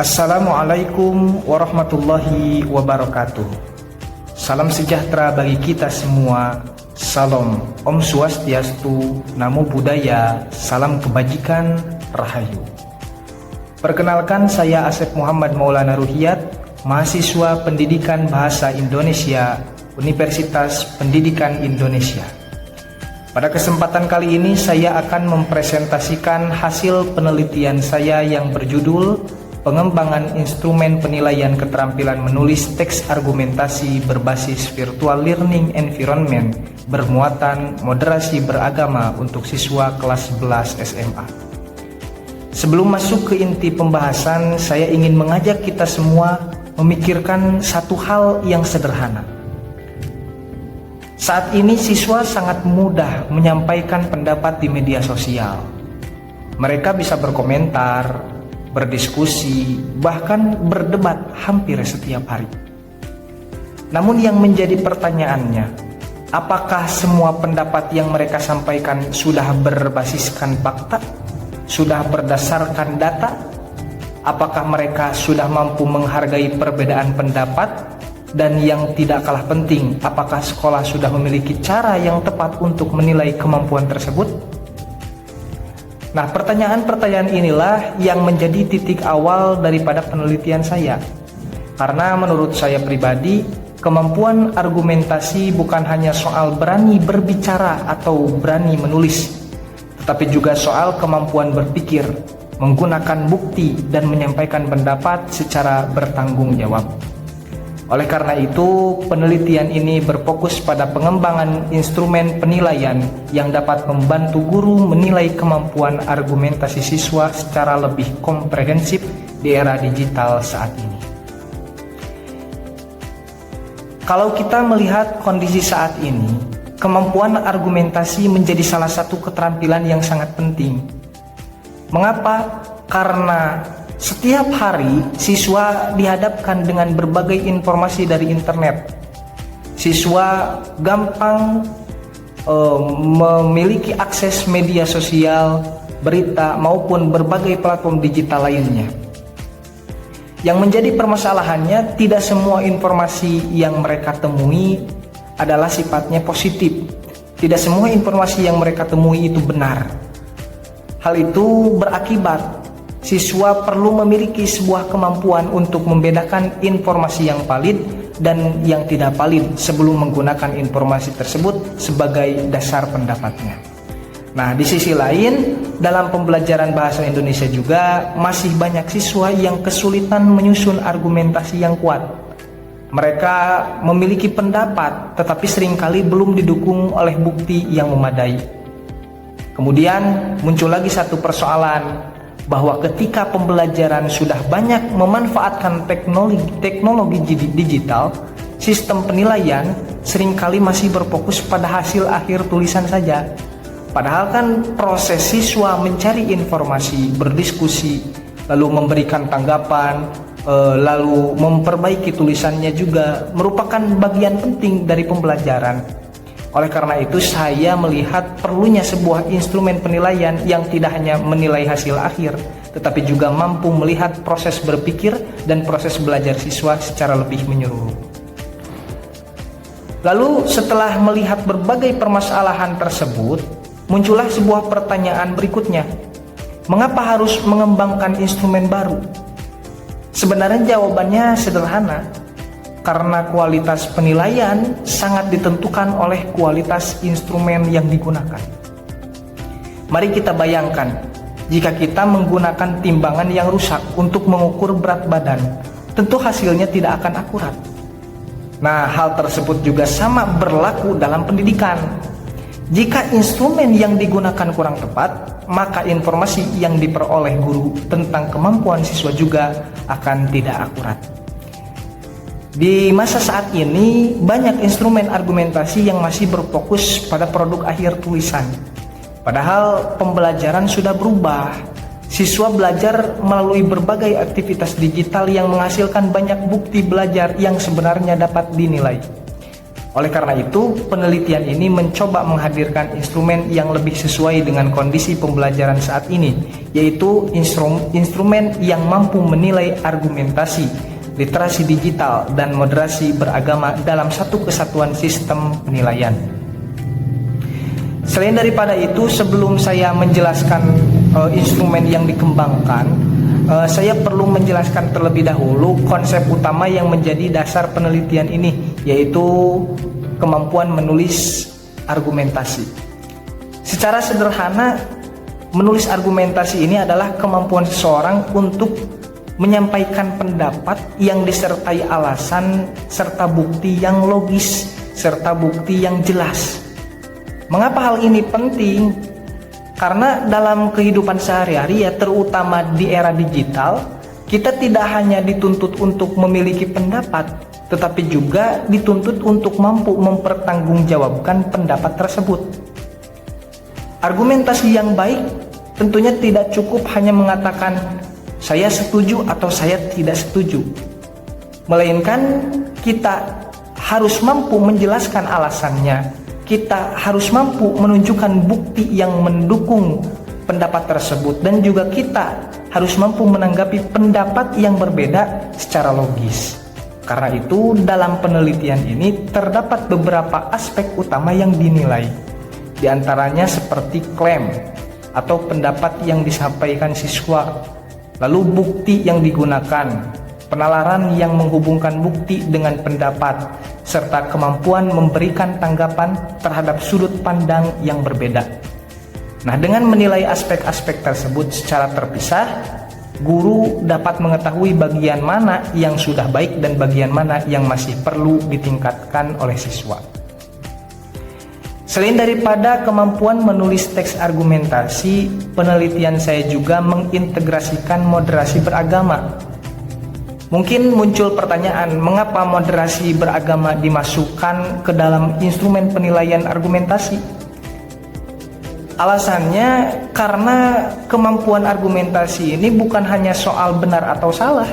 Assalamualaikum warahmatullahi wabarakatuh. Salam sejahtera bagi kita semua. Salam Om Swastiastu, Namo Buddhaya, salam kebajikan, Rahayu. Perkenalkan, saya Asep Muhammad Maulana Ruhiyat, mahasiswa Pendidikan Bahasa Indonesia, Universitas Pendidikan Indonesia. Pada kesempatan kali ini saya akan mempresentasikan hasil penelitian saya yang berjudul Pengembangan Instrumen Penilaian Keterampilan Menulis Teks Argumentasi Berbasis Virtual Learning Environment bermuatan moderasi beragama untuk siswa kelas 11 SMA. Sebelum masuk ke inti pembahasan, saya ingin mengajak kita semua memikirkan satu hal yang sederhana. Saat ini siswa sangat mudah menyampaikan pendapat di media sosial. Mereka bisa berkomentar, berdiskusi, bahkan berdebat hampir setiap hari. Namun yang menjadi pertanyaannya, apakah semua pendapat yang mereka sampaikan sudah berbasiskan fakta? Sudah berdasarkan data? Apakah mereka sudah mampu menghargai perbedaan pendapat? Dan yang tidak kalah penting, apakah sekolah sudah memiliki cara yang tepat untuk menilai kemampuan tersebut? Nah, pertanyaan-pertanyaan inilah yang menjadi titik awal daripada penelitian saya. Karena menurut saya pribadi, kemampuan argumentasi bukan hanya soal berani berbicara atau berani menulis, tetapi juga soal kemampuan berpikir, menggunakan bukti, dan menyampaikan pendapat secara bertanggung jawab. Oleh karena itu, penelitian ini berfokus pada pengembangan instrumen penilaian yang dapat membantu guru menilai kemampuan argumentasi siswa secara lebih komprehensif di era digital saat ini. Kalau kita melihat kondisi saat ini, kemampuan argumentasi menjadi salah satu keterampilan yang sangat penting. Mengapa? Karena setiap hari siswa dihadapkan dengan berbagai informasi dari internet. Siswa gampang memiliki akses media sosial, berita, maupun berbagai platform digital lainnya. Yang menjadi permasalahannya, tidak semua informasi yang mereka temui adalah sifatnya positif. Tidak semua informasi yang mereka temui itu benar. Hal itu berakibat siswa perlu memiliki sebuah kemampuan untuk membedakan informasi yang valid dan yang tidak valid sebelum menggunakan informasi tersebut sebagai dasar pendapatnya. Nah, di sisi lain, dalam pembelajaran bahasa Indonesia juga masih banyak siswa yang kesulitan menyusun argumentasi yang kuat. Mereka memiliki pendapat tetapi seringkali belum didukung oleh bukti yang memadai. Kemudian muncul lagi satu persoalan, bahwa ketika pembelajaran sudah banyak memanfaatkan teknologi digital, sistem penilaian seringkali masih berfokus pada hasil akhir tulisan saja. Padahal kan proses siswa mencari informasi, berdiskusi, lalu memberikan tanggapan, lalu memperbaiki tulisannya juga merupakan bagian penting dari pembelajaran. Oleh karena itu, saya melihat perlunya sebuah instrumen penilaian yang tidak hanya menilai hasil akhir, tetapi juga mampu melihat proses berpikir dan proses belajar siswa secara lebih menyeluruh. Lalu setelah melihat berbagai permasalahan tersebut, muncullah sebuah pertanyaan berikutnya. Mengapa harus mengembangkan instrumen baru? Sebenarnya jawabannya sederhana. Karena kualitas penilaian sangat ditentukan oleh kualitas instrumen yang digunakan. Mari kita bayangkan, jika kita menggunakan timbangan yang rusak untuk mengukur berat badan, tentu hasilnya tidak akan akurat. Nah, hal tersebut juga sama berlaku dalam pendidikan. Jika instrumen yang digunakan kurang tepat, maka informasi yang diperoleh guru tentang kemampuan siswa juga akan tidak akurat. Di masa saat ini, banyak instrumen argumentasi yang masih berfokus pada produk akhir tulisan. Padahal pembelajaran sudah berubah. Siswa belajar melalui berbagai aktivitas digital yang menghasilkan banyak bukti belajar yang sebenarnya dapat dinilai. Oleh karena itu, penelitian ini mencoba menghadirkan instrumen yang lebih sesuai dengan kondisi pembelajaran saat ini, yaitu instrumen yang mampu menilai argumentasi, literasi digital, dan moderasi beragama dalam satu kesatuan sistem penilaian. Selain daripada itu, sebelum saya menjelaskan instrumen yang dikembangkan, saya perlu menjelaskan terlebih dahulu konsep utama yang menjadi dasar penelitian ini, yaitu kemampuan menulis argumentasi. Secara sederhana, menulis argumentasi ini adalah kemampuan seseorang untuk menyampaikan pendapat yang disertai alasan serta bukti yang logis serta bukti yang jelas. Mengapa hal ini penting? Karena dalam kehidupan sehari-hari, ya terutama di era digital, kita tidak hanya dituntut untuk memiliki pendapat, tetapi juga dituntut untuk mampu mempertanggungjawabkan pendapat tersebut. Argumentasi yang baik tentunya tidak cukup hanya mengatakan saya setuju atau saya tidak setuju, melainkan kita harus mampu menjelaskan alasannya. Kita harus mampu menunjukkan bukti yang mendukung pendapat tersebut, dan juga kita harus mampu menanggapi pendapat yang berbeda secara logis. Karena itu, dalam penelitian ini terdapat beberapa aspek utama yang dinilai. Di antaranya seperti klaim atau pendapat yang disampaikan siswa, lalu bukti yang digunakan, penalaran yang menghubungkan bukti dengan pendapat, serta kemampuan memberikan tanggapan terhadap sudut pandang yang berbeda. Nah, dengan menilai aspek-aspek tersebut secara terpisah, guru dapat mengetahui bagian mana yang sudah baik dan bagian mana yang masih perlu ditingkatkan oleh siswa. Selain daripada kemampuan menulis teks argumentasi, penelitian saya juga mengintegrasikan moderasi beragama. Mungkin muncul pertanyaan, mengapa moderasi beragama dimasukkan ke dalam instrumen penilaian argumentasi? Alasannya karena kemampuan argumentasi ini bukan hanya soal benar atau salah.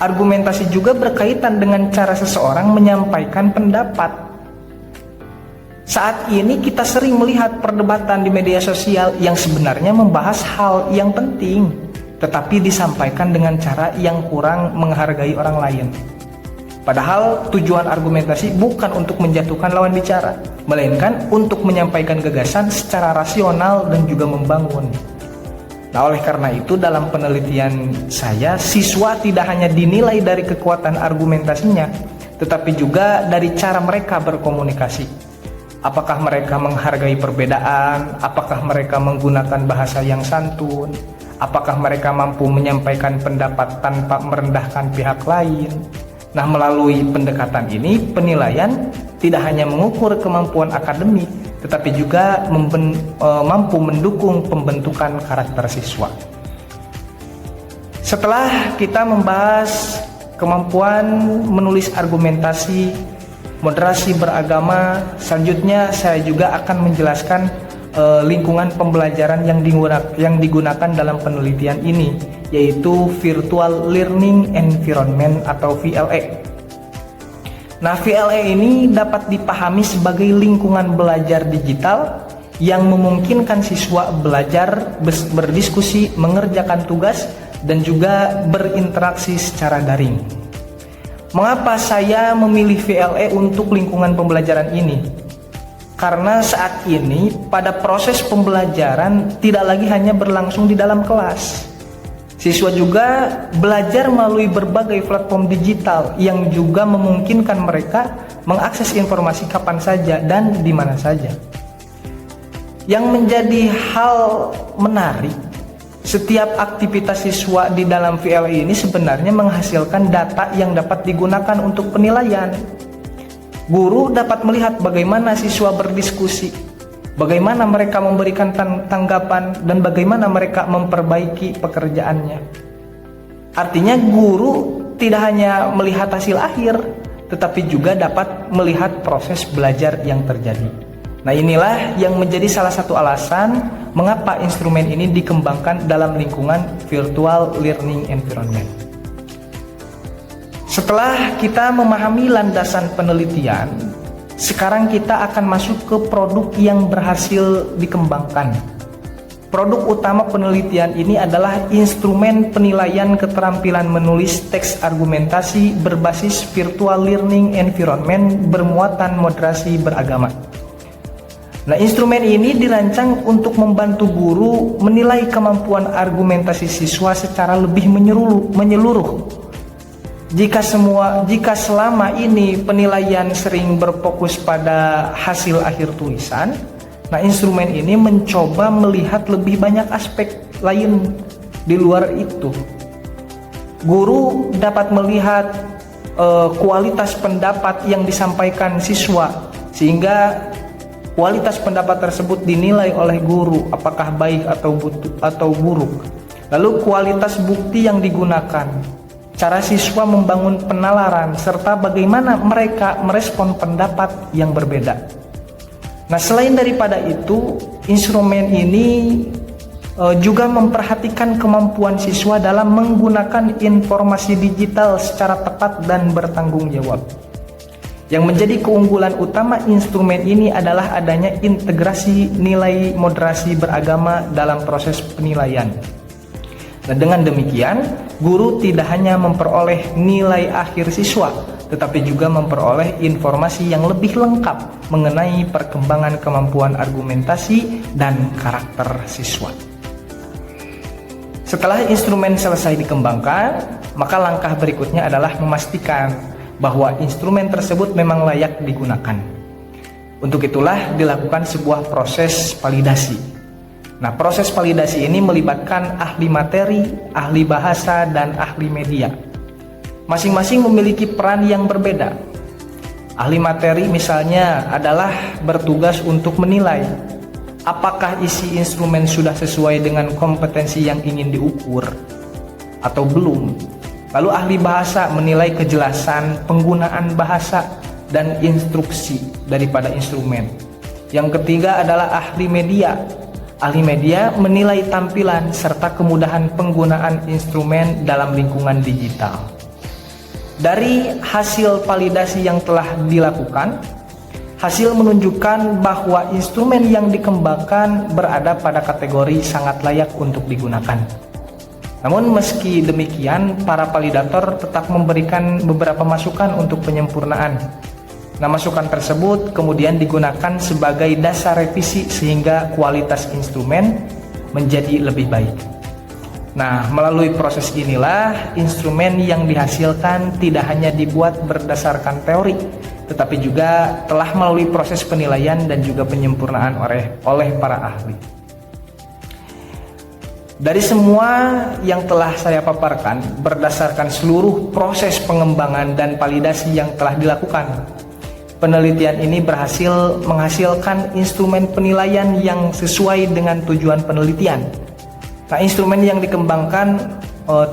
Argumentasi juga berkaitan dengan cara seseorang menyampaikan pendapat. Saat ini kita sering melihat perdebatan di media sosial yang sebenarnya membahas hal yang penting, tetapi disampaikan dengan cara yang kurang menghargai orang lain. Padahal tujuan argumentasi bukan untuk menjatuhkan lawan bicara, melainkan untuk menyampaikan gagasan secara rasional dan juga membangun. Nah, oleh karena itu dalam penelitian saya, siswa tidak hanya dinilai dari kekuatan argumentasinya, tetapi juga dari cara mereka berkomunikasi. Apakah mereka menghargai perbedaan? Apakah mereka menggunakan bahasa yang santun? Apakah mereka mampu menyampaikan pendapat tanpa merendahkan pihak lain? Nah, melalui pendekatan ini, penilaian tidak hanya mengukur kemampuan akademik, tetapi juga mampu mendukung pembentukan karakter siswa. Setelah kita membahas kemampuan menulis argumentasi, moderasi beragama, selanjutnya saya juga akan menjelaskan lingkungan pembelajaran yang digunakan dalam penelitian ini, yaitu Virtual Learning Environment atau VLE. Nah, VLE ini dapat dipahami sebagai lingkungan belajar digital yang memungkinkan siswa belajar, berdiskusi, mengerjakan tugas, dan juga berinteraksi secara daring. Mengapa saya memilih VLE untuk lingkungan pembelajaran ini? Karena saat ini pada proses pembelajaran tidak lagi hanya berlangsung di dalam kelas. Siswa juga belajar melalui berbagai platform digital yang juga memungkinkan mereka mengakses informasi kapan saja dan di mana saja. Yang menjadi hal menarik, setiap aktivitas siswa di dalam VLE ini sebenarnya menghasilkan data yang dapat digunakan untuk penilaian. Guru dapat melihat bagaimana siswa berdiskusi, bagaimana mereka memberikan tanggapan, dan bagaimana mereka memperbaiki pekerjaannya. Artinya guru tidak hanya melihat hasil akhir, tetapi juga dapat melihat proses belajar yang terjadi. Nah, inilah yang menjadi salah satu alasan mengapa instrumen ini dikembangkan dalam lingkungan virtual learning environment. Setelah kita memahami landasan penelitian, sekarang kita akan masuk ke produk yang berhasil dikembangkan. Produk utama penelitian ini adalah instrumen penilaian keterampilan menulis teks argumentasi berbasis virtual learning environment bermuatan moderasi beragama. Nah, instrumen ini dirancang untuk membantu guru menilai kemampuan argumentasi siswa secara lebih menyeluruh. Jika selama ini penilaian sering berfokus pada hasil akhir tulisan, nah instrumen ini mencoba melihat lebih banyak aspek lain di luar itu. Guru dapat melihat kualitas pendapat yang disampaikan siswa, sehingga kualitas pendapat tersebut dinilai oleh guru apakah baik atau buruk. Lalu kualitas bukti yang digunakan, cara siswa membangun penalaran, serta bagaimana mereka merespon pendapat yang berbeda. Nah, selain daripada itu, instrumen ini juga memperhatikan kemampuan siswa dalam menggunakan informasi digital secara tepat dan bertanggung jawab. Yang menjadi keunggulan utama instrumen ini adalah adanya integrasi nilai moderasi beragama dalam proses penilaian. Nah, dengan demikian, guru tidak hanya memperoleh nilai akhir siswa, tetapi juga memperoleh informasi yang lebih lengkap mengenai perkembangan kemampuan argumentasi dan karakter siswa. Setelah instrumen selesai dikembangkan, maka langkah berikutnya adalah memastikan bahwa instrumen tersebut memang layak digunakan. Untuk itulah dilakukan sebuah proses validasi. Nah, proses validasi ini melibatkan ahli materi, ahli bahasa, dan ahli media. Masing-masing memiliki peran yang berbeda. Ahli materi misalnya adalah bertugas untuk menilai apakah isi instrumen sudah sesuai dengan kompetensi yang ingin diukur atau belum. Lalu ahli bahasa menilai kejelasan penggunaan bahasa dan instruksi daripada instrumen. Yang ketiga adalah ahli media. Ahli media menilai tampilan serta kemudahan penggunaan instrumen dalam lingkungan digital. Dari hasil validasi yang telah dilakukan, hasil menunjukkan bahwa instrumen yang dikembangkan berada pada kategori sangat layak untuk digunakan. Namun meski demikian, para validator tetap memberikan beberapa masukan untuk penyempurnaan. Nah, masukan tersebut kemudian digunakan sebagai dasar revisi sehingga kualitas instrumen menjadi lebih baik. Nah, melalui proses inilah instrumen yang dihasilkan tidak hanya dibuat berdasarkan teori, tetapi juga telah melalui proses penilaian dan juga penyempurnaan oleh para ahli. Dari semua yang telah saya paparkan, berdasarkan seluruh proses pengembangan dan validasi yang telah dilakukan, penelitian ini berhasil menghasilkan instrumen penilaian yang sesuai dengan tujuan penelitian. Nah, instrumen yang dikembangkan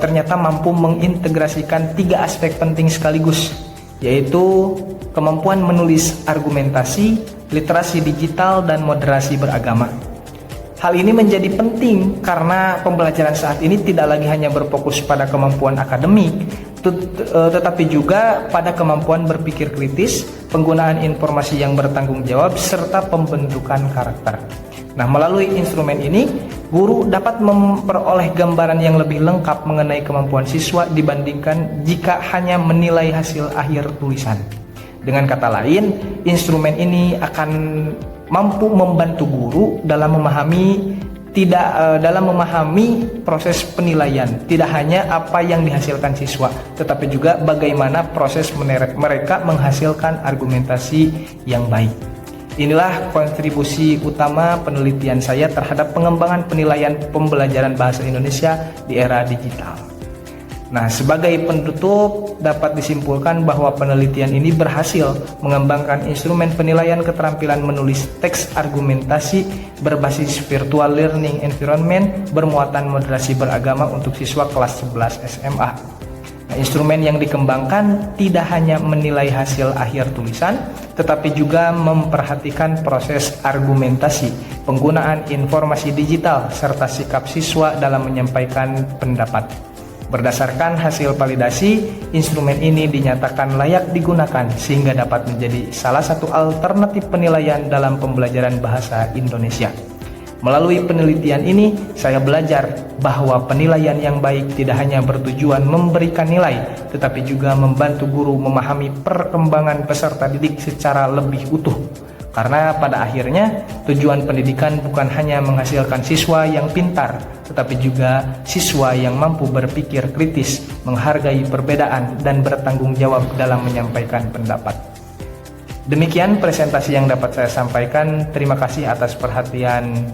ternyata mampu mengintegrasikan 3 aspek penting sekaligus, yaitu kemampuan menulis argumentasi, literasi digital, dan moderasi beragama. Hal ini menjadi penting karena pembelajaran saat ini tidak lagi hanya berfokus pada kemampuan akademik, tetapi juga pada kemampuan berpikir kritis, penggunaan informasi yang bertanggung jawab, serta pembentukan karakter. Nah, melalui instrumen ini, guru dapat memperoleh gambaran yang lebih lengkap mengenai kemampuan siswa dibandingkan jika hanya menilai hasil akhir tulisan. Dengan kata lain, instrumen ini akan mampu membantu guru dalam memahami proses penilaian, tidak hanya apa yang dihasilkan siswa, tetapi juga bagaimana proses mereka menghasilkan argumentasi yang baik. Inilah kontribusi utama penelitian saya terhadap pengembangan penilaian pembelajaran bahasa Indonesia di era digital. Nah, sebagai penutup dapat disimpulkan bahwa penelitian ini berhasil mengembangkan instrumen penilaian keterampilan menulis teks argumentasi berbasis virtual learning environment bermuatan moderasi beragama untuk siswa kelas 11 SMA. Nah, instrumen yang dikembangkan tidak hanya menilai hasil akhir tulisan, tetapi juga memperhatikan proses argumentasi, penggunaan informasi digital, serta sikap siswa dalam menyampaikan pendapat. Berdasarkan hasil validasi, instrumen ini dinyatakan layak digunakan sehingga dapat menjadi salah satu alternatif penilaian dalam pembelajaran bahasa Indonesia. Melalui penelitian ini, saya belajar bahwa penilaian yang baik tidak hanya bertujuan memberikan nilai, tetapi juga membantu guru memahami perkembangan peserta didik secara lebih utuh. Karena pada akhirnya, tujuan pendidikan bukan hanya menghasilkan siswa yang pintar, tetapi juga siswa yang mampu berpikir kritis, menghargai perbedaan, dan bertanggung jawab dalam menyampaikan pendapat. Demikian presentasi yang dapat saya sampaikan. Terima kasih atas perhatian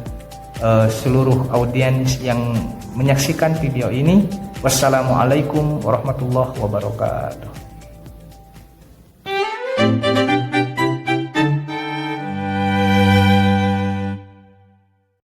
seluruh audiens yang menyaksikan video ini. Wassalamualaikum warahmatullahi wabarakatuh.